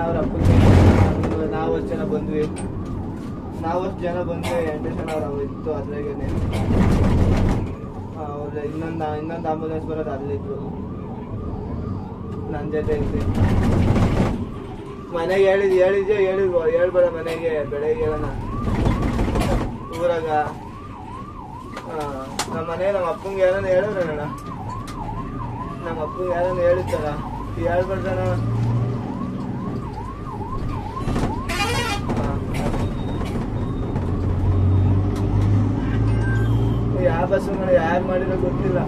ಅವ್ರ ಅಪ್ಪಗೆ ನಾವು ಅಷ್ಟು ಜನ ಬಂದ್ವಿ. ಎಂಟು ಜನ ಅವ್ರು ಇತ್ತು ಅದ್ರಾಗೇನೆ. ಅವ್ರ ಇನ್ನೊಂದು ಆಂಬುಲೆನ್ಸ್ ಬರೋದು ಅಲ್ಲಿದ್ರು, ನನ್ನ ಜೊತೆ ಇದ್ದೆ. ಮನೆಗೆ ಹೇಳ್ಬೇಡ ಮನೆಗೆ, ಬೆಳಗ್ಗೆ ಹೇಳೋಣ ಊರಾಗ. ನಮ್ಮ ಮನೆ ನಮ್ಮ ಅಪ್ಪಂಗೆ ಯಾರನ್ನ ಹೇಳಿದ್ರಣ್ಣ, ನಮ್ಮ ಅಪ್ಪಂಗೆ ಯಾರನ್ನ ಹೇಳಿರ್ತಾರ, ಹೇಳ್ಬಾರ್ದಣ. ಯಾವ ಬಸ್ ಯಾರು ಮಾಡಿರೋ ಗೊತ್ತಿಲ್ಲ.